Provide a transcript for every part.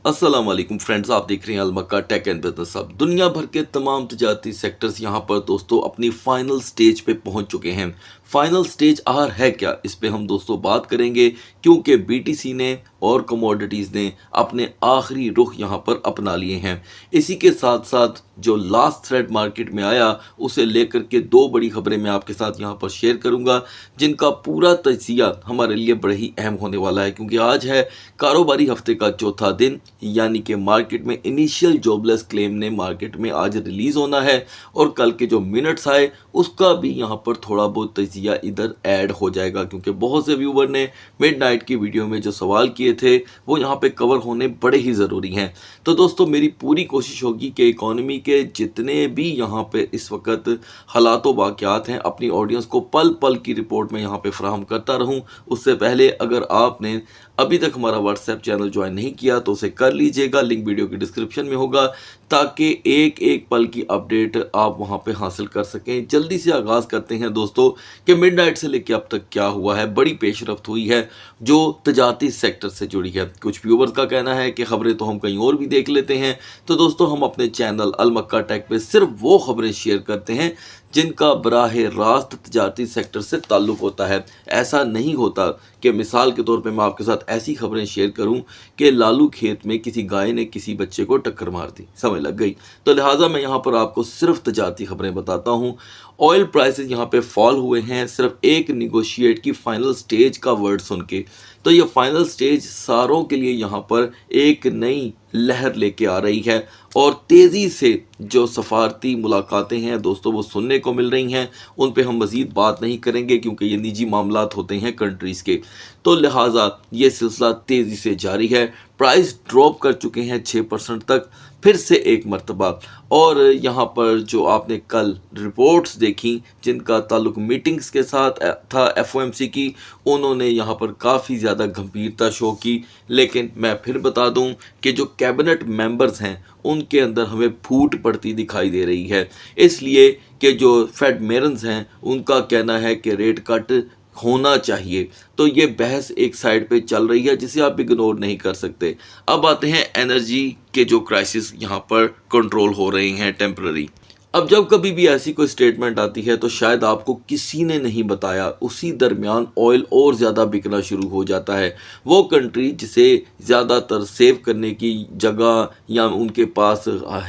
अस्सलाम वालेकुम फ्रेंड्स, आप देख रहे हैं अलमक्का टेक एंड बिजनेस हब। दुनिया भर के तमाम तजारती सेक्टर्स यहाँ पर दोस्तों अपनी फाइनल स्टेज पे पहुँच चुके हैं। फाइनल स्टेज आर है क्या, इस पे हम दोस्तों बात करेंगे, क्योंकि बीटीसी ने और कमोडिटीज़ ने अपने आखिरी रुख यहाँ पर अपना लिए हैं। इसी के साथ साथ जो लास्ट थ्रेड मार्केट में आया उसे लेकर के दो बड़ी खबरें मैं आपके साथ यहाँ पर शेयर करूँगा, जिनका पूरा तजिया हमारे लिए बड़े ही अहम होने वाला है, क्योंकि आज है कारोबारी हफ्ते का चौथा दिन, यानी कि मार्केट में इनिशियल जॉबलेस क्लेम ने मार्केट में आज रिलीज़ होना है और कल के जो मिनट्स आए उसका भी यहाँ पर थोड़ा बहुत तजिया इधर ऐड हो जाएगा, क्योंकि बहुत से व्यूवर ने मिडनाइट की वीडियो में जो सवाल किए थे वो यहाँ पे कवर होने बड़े ही ज़रूरी हैं। तो दोस्तों मेरी पूरी कोशिश होगी कि इकोनॉमी के जितने भी यहाँ पे इस वक्त हालात वाक़यात हैं अपनी ऑडियंस को पल पल की रिपोर्ट में यहाँ पे फ्राहम करता रहूँ। उससे पहले अगर आपने अभी तक हमारा व्हाट्सएप चैनल ज्वाइन नहीं किया तो उसे कर लीजिएगा, लिंक वीडियो की डिस्क्रिप्शन में होगा, ताकि एक एक पल की अपडेट आप वहां पे हासिल कर सकें। जल्दी से आगाज़ करते हैं दोस्तों कि मिडनाइट से लेकर अब तक क्या हुआ है। बड़ी पेशरफ्त हुई है जो तजारती सेक्टर से जुड़ी है। कुछ व्यूवर्स का कहना है कि खबरें तो हम कहीं और भी देख लेते हैं, तो दोस्तों हम अपने चैनल अलमक्का टेक पे सिर्फ वो खबरें शेयर करते हैं जिनका बराह रास्त तजारती सेक्टर से ताल्लुक़ होता है। ऐसा नहीं होता कि मिसाल के तौर पे मैं आपके साथ ऐसी खबरें शेयर करूं कि लालू खेत में किसी गाय ने किसी बच्चे को टक्कर मार दी, समझ लग गई। तो लिहाजा मैं यहाँ पर आपको सिर्फ तजारती खबरें बताता हूँ। ऑयल प्राइसेस यहाँ पे फॉल हुए हैं सिर्फ एक निगोशिएट की फाइनल स्टेज का वर्ड सुन के। तो ये फाइनल स्टेज सारों के लिए यहाँ पर एक नई लहर लेके आ रही है और तेज़ी से जो सफारती मुलाकातें हैं दोस्तों वो सुनने को मिल रही हैं। उन पे हम मज़ीद बात नहीं करेंगे क्योंकि ये निजी मामलात होते हैं कंट्रीज़ के, तो लिहाजा ये सिलसिला तेज़ी से जारी है। प्राइस ड्रॉप कर चुके हैं 6% तक फिर से एक मरतबा। और यहाँ पर जो आपने कल रिपोर्ट्स देखी जिनका ताल्लुक मीटिंग्स के साथ था एफओएमसी की, उन्होंने यहाँ पर काफ़ी ज़्यादा गंभीरता शो की। लेकिन मैं फिर बता दूं कि जो कैबिनेट मेंबर्स हैं उनके अंदर हमें फूट पड़ती दिखाई दे रही है, इसलिए कि जो फेड मेयर्स हैं उनका कहना है कि रेट कट होना चाहिए। तो ये बहस एक साइड पे चल रही है जिसे आप इग्नोर नहीं कर सकते। अब आते हैं एनर्जी के जो क्राइसिस यहाँ पर कंट्रोल हो रहे हैं टेम्पररी। अब जब कभी भी ऐसी कोई स्टेटमेंट आती है तो शायद आपको किसी ने नहीं बताया, उसी दरमियान ऑयल और ज़्यादा बिकना शुरू हो जाता है। वो कंट्री जिसे ज़्यादातर सेव करने की जगह या उनके पास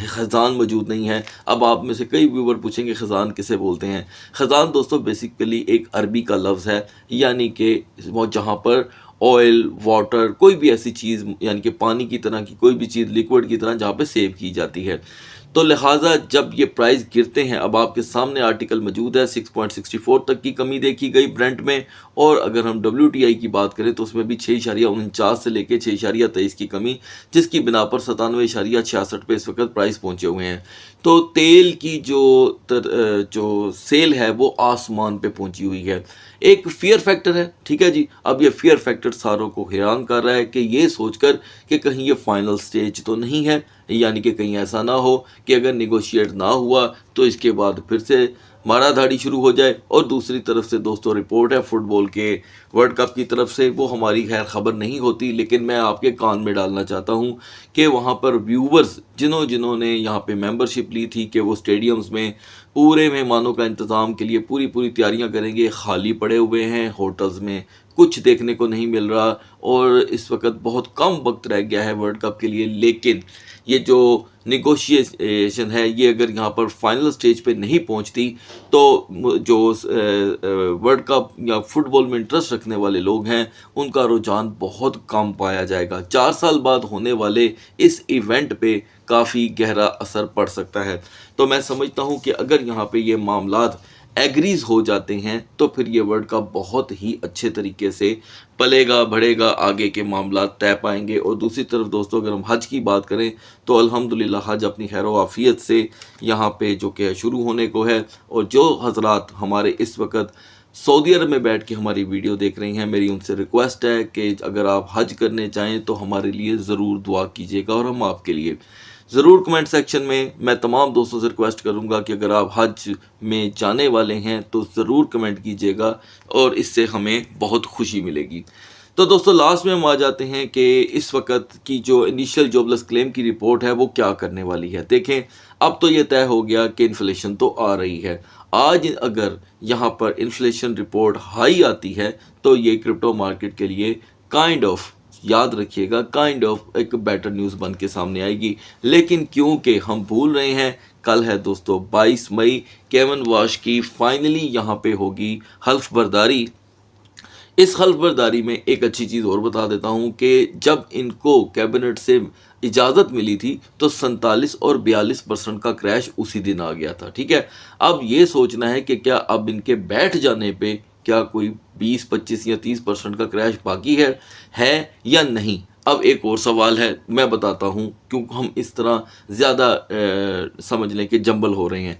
ख़जान मौजूद नहीं है। अब आप में से कई व्यूवर पूछेंगे ख़जान किसे बोलते हैं। ख़जान दोस्तों बेसिकली एक अरबी का लफ्ज़ है, यानी कि वो जहाँ पर ऑयल वाटर कोई भी ऐसी चीज़ यानी कि पानी की तरह की कोई भी चीज़ लिक्विड की तरह जहाँ पे सेव की जाती है। तो लिहाजा जब ये प्राइस गिरते हैं, अब आपके सामने आर्टिकल मौजूद है, 6.64 तक की कमी देखी गई ब्रेंट में। और अगर हम WTI की बात करें तो उसमें भी 6.49 से लेके 6.23 की कमी, जिसकी बिना पर 97.66 पे इस वक्त प्राइस पहुंचे हुए हैं। तो तेल की जो सेल है वो आसमान पे पहुंची हुई है। एक फियर फैक्टर है, ठीक है जी। अब ये फियर फैक्टर सारों को हैरान कर रहा है कि ये सोचकर कि कहीं ये फाइनल स्टेज तो नहीं है, यानी कि कहीं ऐसा ना हो कि अगर निगोशिएट ना हुआ तो इसके बाद फिर से माराधाड़ी शुरू हो जाए। और दूसरी तरफ से दोस्तों रिपोर्ट है फुटबॉल के वर्ल्ड कप की तरफ से, वो हमारी खैर खबर नहीं होती, लेकिन मैं आपके कान में डालना चाहता हूँ कि वहाँ पर व्यूवर्स जिन्होंने यहाँ पे मेंबरशिप ली थी कि वो स्टेडियम्स में पूरे मेहमानों का इंतज़ाम के लिए पूरी तैयारियाँ करेंगे, खाली पड़े हुए हैं। होटल्स में कुछ देखने को नहीं मिल रहा और इस वक्त बहुत कम वक्त रह गया है वर्ल्ड कप के लिए। लेकिन ये जो निगोशिएशन है ये अगर यहाँ पर फाइनल स्टेज पे नहीं पहुँचती तो जो वर्ल्ड कप या फुटबॉल में इंटरेस्ट रखने वाले लोग हैं उनका रुझान बहुत कम पाया जाएगा। 4 साल बाद होने वाले इस इवेंट पे काफ़ी गहरा असर पड़ सकता है। तो मैं समझता हूँ कि अगर यहाँ पे ये मामलात एग्रीज हो जाते हैं तो फिर ये वर्ल्ड कप बहुत ही अच्छे तरीके से पलेगा बढ़ेगा, आगे के मामला तय पाएंगे। और दूसरी तरफ दोस्तों अगर हम हज की बात करें तो अल्हम्दुलिल्लाह हज अपनी खैर आफियत से यहाँ पे जो कि शुरू होने को है। और जो हजरात हमारे इस वक्त सऊदी अरब में बैठ के हमारी वीडियो देख रही हैं, मेरी उनसे रिक्वेस्ट है कि अगर आप हज करने चाहें तो हमारे लिए ज़रूर दुआ कीजिएगा और हम आपके लिए ज़रूर कमेंट सेक्शन में मैं तमाम दोस्तों से रिक्वेस्ट करूंगा कि अगर आप हज में जाने वाले हैं तो ज़रूर कमेंट कीजिएगा और इससे हमें बहुत खुशी मिलेगी। तो दोस्तों लास्ट में हम आ जाते हैं कि इस वक्त की जो इनिशियल जॉबलेस क्लेम की रिपोर्ट है वो क्या करने वाली है। देखें, अब तो ये तय हो गया कि इन्फ्लेशन तो आ रही है। आज अगर यहाँ पर इन्फ्लेशन रिपोर्ट हाई आती है तो ये क्रिप्टो मार्केट के लिए काइंड ऑफ, याद रखिएगा, काइंड ऑफ एक बेटर न्यूज़ बन के सामने आएगी। लेकिन क्योंकि हम भूल रहे हैं, कल है दोस्तों 22 मई, केवन वाश की फाइनली यहाँ पे होगी हल्फ बर्दारी। इस हल्फबर्दारी में एक अच्छी चीज़ और बता देता हूं कि जब इनको कैबिनेट से इजाज़त मिली थी तो 47 और 42% का क्रैश उसी दिन आ गया था। ठीक है, अब ये सोचना है कि क्या अब इनके बैठ जाने पे क्या कोई 20, 25 या 30% का क्रैश बाकी है या नहीं। अब एक और सवाल है, मैं बताता हूँ क्यों हम इस तरह ज़्यादा समझ लें कि जंबल हो रहे हैं।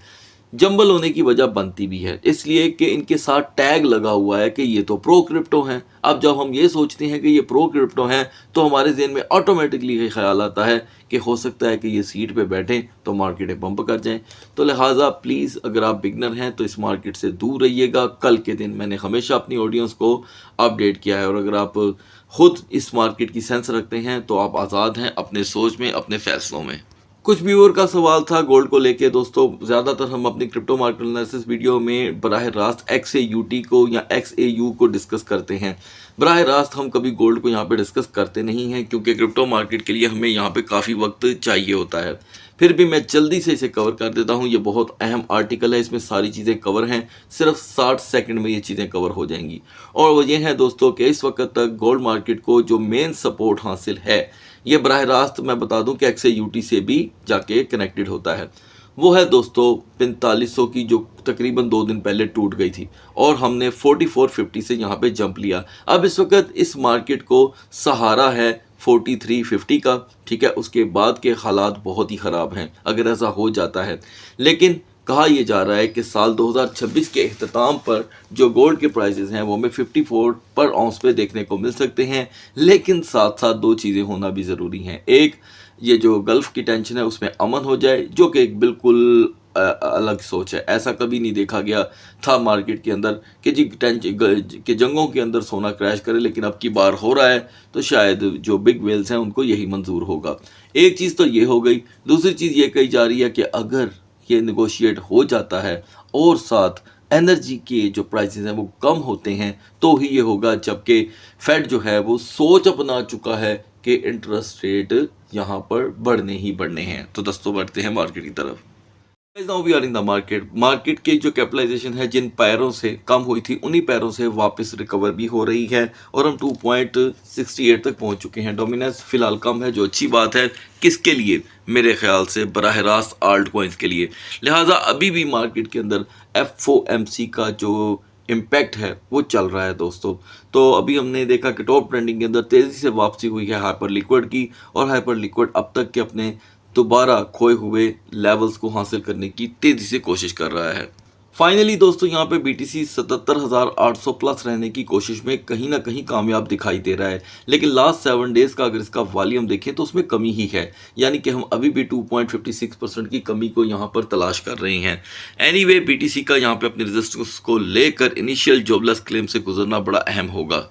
जंबल होने की वजह बनती भी है इसलिए कि इनके साथ टैग लगा हुआ है कि ये तो प्रो क्रिप्टो हैं। अब जब हम ये सोचते हैं कि ये प्रो क्रिप्टो हैं तो हमारे ज़हन में ऑटोमेटिकली ये ख्याल आता है कि हो सकता है कि ये सीट पे बैठें तो मार्केटें पंप कर जाएं। तो लिहाजा प्लीज़ अगर आप बिगनर हैं तो इस मार्केट से दूर रहिएगा। कल के दिन मैंने हमेशा अपनी ऑडियंस को अपडेट किया है, और अगर आप खुद इस मार्केट की सेंस रखते हैं तो आप आज़ाद हैं अपने सोच में, अपने फैसलों में। कुछ व्यूअर का सवाल था गोल्ड को लेके। दोस्तों ज़्यादातर हम अपनी क्रिप्टो मार्केट एनालिसिस वीडियो में बराह रास्त XAUT को या XAU को डिस्कस करते हैं। बराह रास्त हम कभी गोल्ड को यहाँ पे डिस्कस करते नहीं हैं क्योंकि क्रिप्टो मार्केट के लिए हमें यहाँ पे काफ़ी वक्त चाहिए होता है। फिर भी मैं जल्दी से इसे कवर कर देता हूँ। ये बहुत अहम आर्टिकल है, इसमें सारी चीज़ें कवर हैं, सिर्फ 60 सेकंड में ये चीज़ें कवर हो जाएंगी। और वो ये है दोस्तों कि इस वक्त तक गोल्ड मार्केट को जो मेन सपोर्ट हासिल है ये बराह रास्त मैं बता दूं कि XAUT से भी जाके कनेक्टेड होता है। वो है दोस्तों 4500 की, जो तकरीबन 2 दिन पहले टूट गई थी और हमने 4450 से यहाँ पे जंप लिया। अब इस वक्त इस मार्केट को सहारा है 4350 का। ठीक है, उसके बाद के हालात बहुत ही ख़राब हैं अगर ऐसा हो जाता है। लेकिन कहा यह जा रहा है कि साल 2026 के अख्ताम पर जो गोल्ड के प्राइसेस हैं वो हमें 54 पर औंस पे देखने को मिल सकते हैं। लेकिन साथ साथ दो चीज़ें होना भी ज़रूरी हैं। एक, ये जो गल्फ़ की टेंशन है उसमें अमन हो जाए, जो कि एक बिल्कुल अलग सोच है। ऐसा कभी नहीं देखा गया था मार्केट के अंदर कि जी कि जंगों के अंदर सोना क्रैश करे, लेकिन अब की बार हो रहा है तो शायद जो बिग वेल्स हैं उनको यही मंजूर होगा। एक चीज़ तो ये हो गई। दूसरी चीज़ ये कही जा रही है कि अगर ये नेगोशिएट हो जाता है और साथ एनर्जी के जो प्राइसेस हैं वो कम होते हैं तो ही ये होगा, जबकि फेड जो है वो सोच अपना चुका है कि इंटरेस्ट रेट यहाँ पर बढ़ने ही बढ़ने हैं। तो दोस्तों बढ़ते हैं मार्केट की तरफ। Now we are in the market. Market की जो कैपिटलाइजेशन है जिन पैरों से कम हुई थी उन्हीं पैरों से वापस रिकवर भी हो रही है और हम 2.68 तक पहुंच चुके हैं। डोमिनेंस फिलहाल कम है, जो अच्छी बात है। किसके लिए? मेरे ख्याल से बराह रास्त आल्ट कॉइन्स के लिए। लिहाजा अभी भी मार्केट के अंदर FOMC का जो इम्पैक्ट है वो चल रहा है दोस्तों। तो अभी हमने देखा कि टॉप ट्रेंडिंग के अंदर तेज़ी से वापसी हुई है हाइपर लिक्विड की, और हाइपर लिक्विड अब तक के अपने दोबारा खोए हुए लेवल्स को हासिल करने की तेज़ी से कोशिश कर रहा है। फाइनली दोस्तों यहाँ पे BTC 77,800 प्लस रहने की कोशिश में कहीं ना कहीं कामयाब दिखाई दे रहा है, लेकिन लास्ट 7 डेज़ का अगर इसका वॉल्यूम देखें तो उसमें कमी ही है, यानी कि हम अभी भी 2.56% की कमी को यहाँ पर तलाश कर रहे हैं। एनीवे BTC का यहाँ पे अपने रेजिस्टेंस को लेकर इनिशियल जॉबलेस क्लेम से गुजरना बड़ा अहम होगा,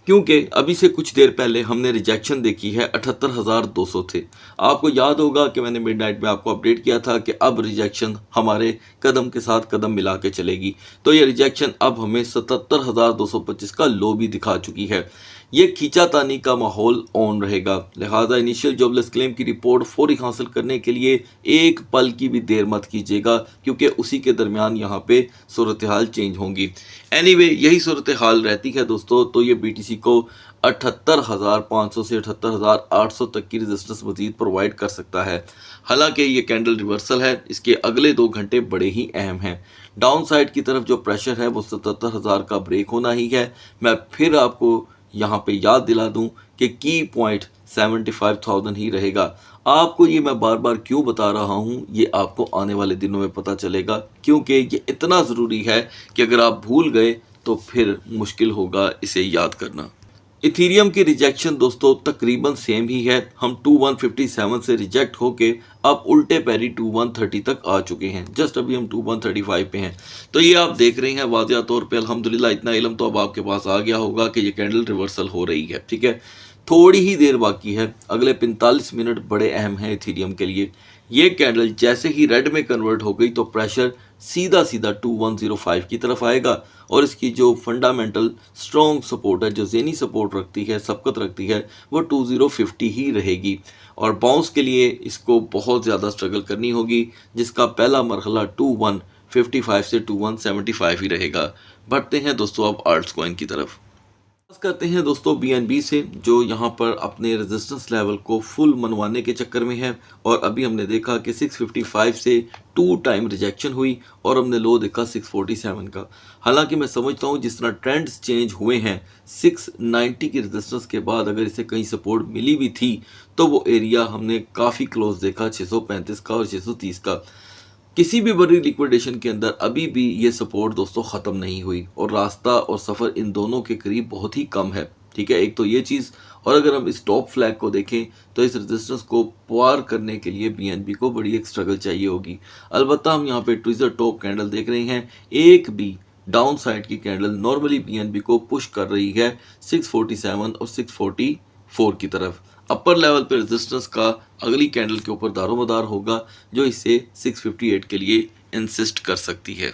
क्योंकि अभी से कुछ देर पहले हमने रिजेक्शन देखी है 78,200 थे। आपको याद होगा कि मैंने मिडनाइट में आपको अपडेट किया था कि अब रिजेक्शन हमारे कदम के साथ कदम मिला के चलेगी। तो ये रिजेक्शन अब हमें 77,225 का लो भी दिखा चुकी है। ये खींचातानी का माहौल ऑन रहेगा। लिहाजा इनिशियल जॉबलेस क्लेम की रिपोर्ट फौरी हासिल करने के लिए एक पल की भी देर मत कीजिएगा, क्योंकि उसी के दरमियान यहाँ पे सूरत हाल चेंज होंगी। एनीवे यही सूरत हाल रहती है दोस्तों, तो ये BTC को 78,500 से 78,800 तक की रेजिस्टेंस मजीद प्रोवाइड कर सकता है। हालांकि ये कैंडल रिवर्सल है, इसके अगले 2 घंटे बड़े ही अहम हैं। डाउन साइड की तरफ जो प्रेशर है वो 77,000 का ब्रेक होना ही है। मैं फिर आपको यहाँ पे याद दिला दूं कि की पॉइंट 75,000 ही रहेगा। आपको ये मैं बार बार क्यों बता रहा हूँ, ये आपको आने वाले दिनों में पता चलेगा, क्योंकि ये इतना ज़रूरी है कि अगर आप भूल गए तो फिर मुश्किल होगा इसे याद करना। इथीरियम की रिजेक्शन दोस्तों तकरीबन सेम ही है। हम 2157 से रिजेक्ट होके अब उल्टे पैरी 2130 तक आ चुके हैं। जस्ट अभी हम 2135 पे हैं। तो ये आप देख रहे हैं वादिया तौर पे अल्हम्दुलिल्लाह इतना इल्म तो अब आपके पास आ गया होगा कि ये कैंडल रिवर्सल हो रही है। ठीक है, थोड़ी ही देर बाकी है, अगले 45 मिनट बड़े अहम हैं इथीरियम के लिए। ये कैंडल जैसे ही रेड में कन्वर्ट हो गई तो प्रेशर सीधा सीधा 2105 की तरफ आएगा और इसकी जो फंडामेंटल स्ट्रॉन्ग सपोर्ट है, जो जेनी सपोर्ट रखती है, सबकत रखती है, वो 2050 ही रहेगी। और बाउंस के लिए इसको बहुत ज़्यादा स्ट्रगल करनी होगी, जिसका पहला मरहला 2155 से 2175 ही रहेगा। बढ़ते हैं दोस्तों अब आल्ट्स कॉइन की तरफ। बात करते हैं दोस्तों बीएनबी से, जो यहाँ पर अपने रेजिस्टेंस लेवल को फुल मनवाने के चक्कर में है। और अभी हमने देखा कि 655 से 2 टाइम रिजेक्शन हुई और हमने लो देखा 647 का। हालांकि मैं समझता हूँ जिस तरह ट्रेंड्स चेंज हुए हैं, 690 की रेजिस्टेंस के बाद अगर इसे कहीं सपोर्ट मिली भी थी तो वो एरिया हमने काफ़ी क्लोज देखा 635 का और 630 का। किसी भी बड़ी लिक्विडेशन के अंदर अभी भी ये सपोर्ट दोस्तों ख़त्म नहीं हुई और रास्ता और सफ़र इन दोनों के करीब बहुत ही कम है। ठीक है, एक तो ये चीज़, और अगर हम इस टॉप फ्लैग को देखें तो इस रेजिस्टेंस को पार करने के लिए बीएनबी को बड़ी एक स्ट्रगल चाहिए होगी। अलबत्ता हम यहाँ पे ट्विज़र टॉप कैंडल देख रहे हैं, एक भी डाउन साइड की कैंडल नॉर्मली बीएनबी को पुश कर रही है 647 और 644 की तरफ। अपर लेवल पे रेजिस्टेंस का अगली कैंडल के ऊपर दारोमदार होगा, जो इसे 658 के लिए इंसिस्ट कर सकती है।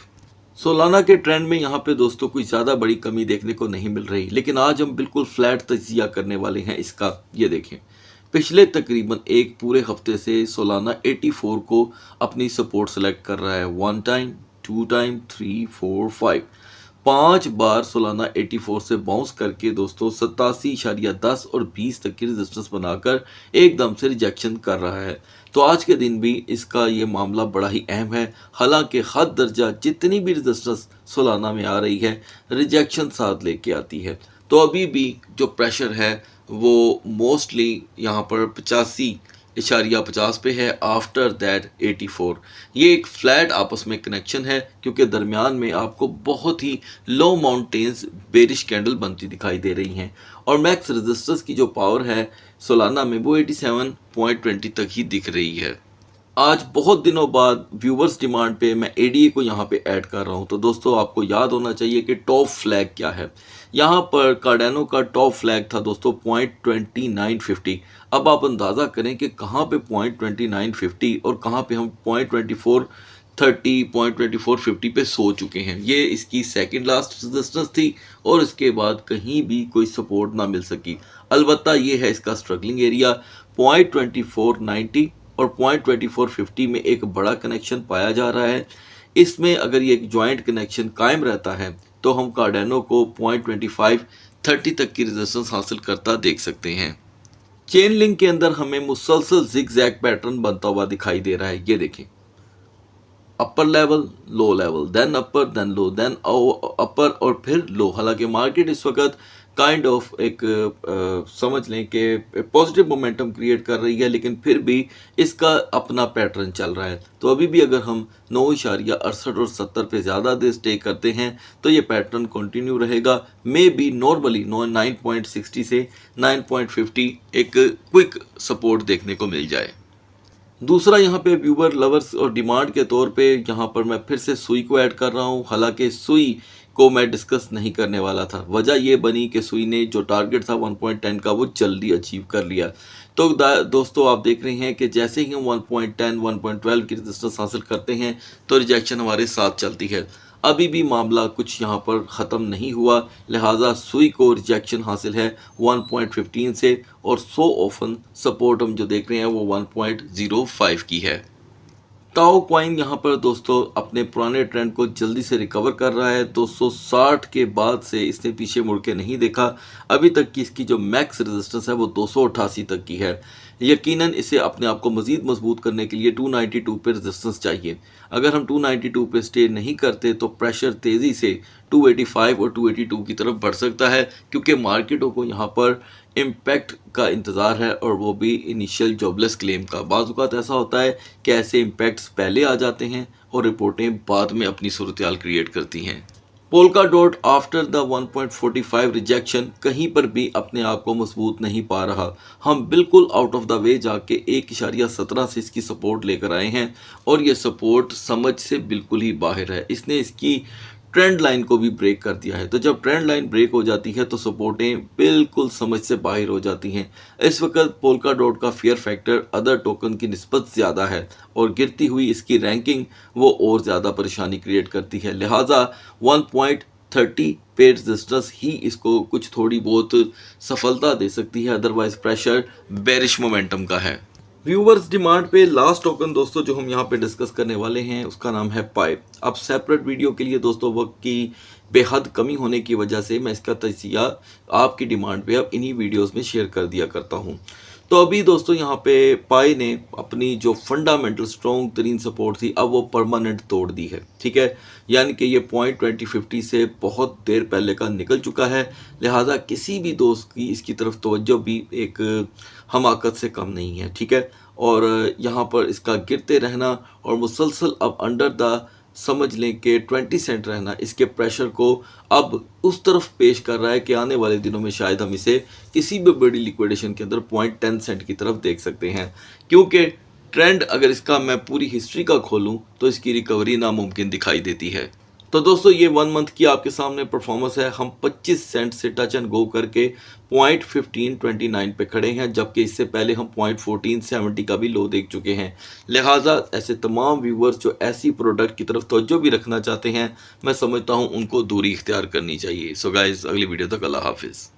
सोलाना के ट्रेंड में यहाँ पे दोस्तों कोई ज़्यादा बड़ी कमी देखने को नहीं मिल रही, लेकिन आज हम बिल्कुल फ्लैट तजिया करने वाले हैं इसका। ये देखें, पिछले तकरीबन एक पूरे हफ्ते से सोलाना 84 को अपनी सपोर्ट सेलेक्ट कर रहा है। 1 टाइम, 2 टाइम, 3, 4, 5, 5 बार सोलाना 84 से बाउंस करके दोस्तों 87.10 और 20 तक की रेजिस्टेंस बनाकर एकदम से रिजेक्शन कर रहा है। तो आज के दिन भी इसका ये मामला बड़ा ही अहम है। हालांकि हद दर्जा जितनी भी रेजिस्टेंस सोलाना में आ रही है, रिजेक्शन साथ लेके आती है। तो अभी भी जो प्रेशर है वो मोस्टली यहाँ पर 85.50 पे है, आफ्टर दैट 84। ये एक फ्लैट आपस में कनेक्शन है, क्योंकि दरमियान में आपको बहुत ही लो माउंटेन्स बेरिश कैंडल बनती दिखाई दे रही हैं और मैक्स रेजिस्टेंस की जो पावर है सोलाना में वो 87.20 तक ही दिख रही है। आज बहुत दिनों बाद व्यूवर्स डिमांड पे मैं एडीए को यहाँ पे ऐड कर रहा हूँ। तो दोस्तों आपको याद होना चाहिए कि टॉप फ्लैग क्या है। यहाँ पर कार्डानो का टॉप फ्लैग था दोस्तों 0.2950। अब आप अंदाज़ा करें कि कहाँ पे 0.2950 और कहाँ पे हम 0.2430 0.2450 पे सो चुके हैं। ये इसकी सेकंड लास्ट रेजिस्टेंस थी और इसके बाद कहीं भी कोई सपोर्ट ना मिल सकी। अलबत्ता ये है इसका स्ट्रगलिंग एरिया 0.2490 और 0.2450 में एक बड़ा कनेक्शन पाया जा रहा है। इसमें अगर ये एक जॉइंट कनेक्शन कायम रहता है तो हम कार्डानो को 0.2530 तक की रेजिस्टेंस हासिल करता देख सकते हैं। चेन लिंक के अंदर हमें मुसलसल जिगजैग पैटर्न बनता हुआ दिखाई दे रहा है। ये देखें, upper level, low level, then upper, then low, then upper और फिर लो। हालांकि मार्केट इस वक्त काइंड ऑफ एक समझ लें कि पॉजिटिव मोमेंटम क्रिएट कर रही है, लेकिन फिर भी इसका अपना पैटर्न चल रहा है। तो अभी भी अगर हम 9.68 और 70 पे ज़्यादा देर स्टे करते हैं तो ये पैटर्न कंटिन्यू रहेगा। मे बी नॉर्मली 9.60 से 9.50 एक क्विक सपोर्ट देखने को मिल जाए। दूसरा यहाँ पे व्यूवर लवर्स और डिमांड के तौर पे यहाँ पर मैं फिर से सुई को ऐड कर रहा हूँ। हालांकि सुई को मैं डिस्कस नहीं करने वाला था, वजह ये बनी कि सुई ने जो टारगेट था 1.10 का वो जल्दी अचीव कर लिया। तो दोस्तों आप देख रहे हैं कि जैसे ही हम 1.10 1.12 की रेजिस्टेंस हासिल करते हैं तो रिजेक्शन हमारे साथ चलती है। अभी भी मामला कुछ यहाँ पर ख़त्म नहीं हुआ, लिहाजा सुई को रिजेक्शन हासिल है 1.15 से और सो ऑफन सपोर्ट हम जो देख रहे हैं वो 1.05 की है। ताओ कॉइन यहाँ पर दोस्तों अपने पुराने ट्रेंड को जल्दी से रिकवर कर रहा है। 260 के बाद से इसने पीछे मुड़ के नहीं देखा। अभी तक की इसकी जो मैक्स रेजिस्टेंस है वो 288 तक की है। यकीनन इसे अपने आप को मज़ीद मजबूत करने के लिए 292 पे रेजिस्टेंस चाहिए। अगर हम 292 पे स्टे नहीं करते तो प्रेशर तेज़ी से 285 और 282 की तरफ बढ़ सकता है, क्योंकि मार्केटों को यहाँ पर इम्पैक्ट का इंतज़ार है और वो भी इनिशियल जॉबलेस क्लेम का। बाज़ औक़ात ऐसा होता है कि ऐसे इम्पैक्ट्स पहले आ जाते हैं और रिपोर्टें बाद में अपनी सूरत हाल क्रिएट करती हैं। Polka dot after the 1.45 rejection कहीं पर भी अपने आप को मजबूत नहीं पा रहा। हम बिल्कुल आउट ऑफ द वे जाके 1.17 से इसकी सपोर्ट लेकर आए हैं और ये सपोर्ट समझ से बिल्कुल ही बाहर है। इसने इसकी ट्रेंड लाइन को भी ब्रेक कर दिया है। तो जब ट्रेंड लाइन ब्रेक हो जाती है तो सपोर्टें बिल्कुल समझ से बाहर हो जाती हैं। इस वक्त पोल्का डॉट का फेयर फैक्टर अदर टोकन की निस्बत ज़्यादा है और गिरती हुई इसकी रैंकिंग वो और ज़्यादा परेशानी क्रिएट करती है। लिहाजा 1.30 पे रेजिस्टेंस ही इसको कुछ थोड़ी बहुत सफलता दे सकती है, अदरवाइज प्रेशर बेरिश मोमेंटम का है। व्यूवर्स डिमांड पे लास्ट टोकन दोस्तों जो हम यहाँ पे डिस्कस करने वाले हैं उसका नाम है पाई। अब सेपरेट वीडियो के लिए दोस्तों वक्त की बेहद कमी होने की वजह से मैं इसका तजिया आपकी डिमांड पे अब इन्हीं वीडियोस में शेयर कर दिया करता हूँ। तो अभी दोस्तों यहाँ पे पाई ने अपनी जो फंडामेंटल स्ट्रॉन्ग तरीन सपोर्ट थी अब वो परमानेंट तोड़ दी है, ठीक है। यानी कि ये पॉइंट 2050 से बहुत देर पहले का निकल चुका है। लिहाजा किसी भी दोस्त की इसकी तरफ तवज्जो भी एक हमाकत से कम नहीं है, ठीक है। और यहाँ पर इसका गिरते रहना और मुसलसल अब अंडर द समझ लें कि 20 सेंट रहना इसके प्रेशर को अब उस तरफ पेश कर रहा है कि आने वाले दिनों में शायद हम इसे किसी भी बड़ी लिक्विडेशन के अंदर 0.10 सेंट की तरफ देख सकते हैं। क्योंकि ट्रेंड अगर इसका मैं पूरी हिस्ट्री का खोलूं तो इसकी रिकवरी नामुमकिन दिखाई देती है। तो दोस्तों ये 1 मंथ की आपके सामने परफॉर्मेंस है। हम 25 सेंट से टच एंड गो करके 0.1529 पे खड़े हैं, जबकि इससे पहले हम 0.1470 का भी लो देख चुके हैं। लिहाजा ऐसे तमाम व्यूवर्स जो ऐसी प्रोडक्ट की तरफ तवज्जो भी रखना चाहते हैं, मैं समझता हूं उनको दूरी इख्तियार करनी चाहिए। सो गाइस अगली वीडियो तक अल्लाह हाफिज़।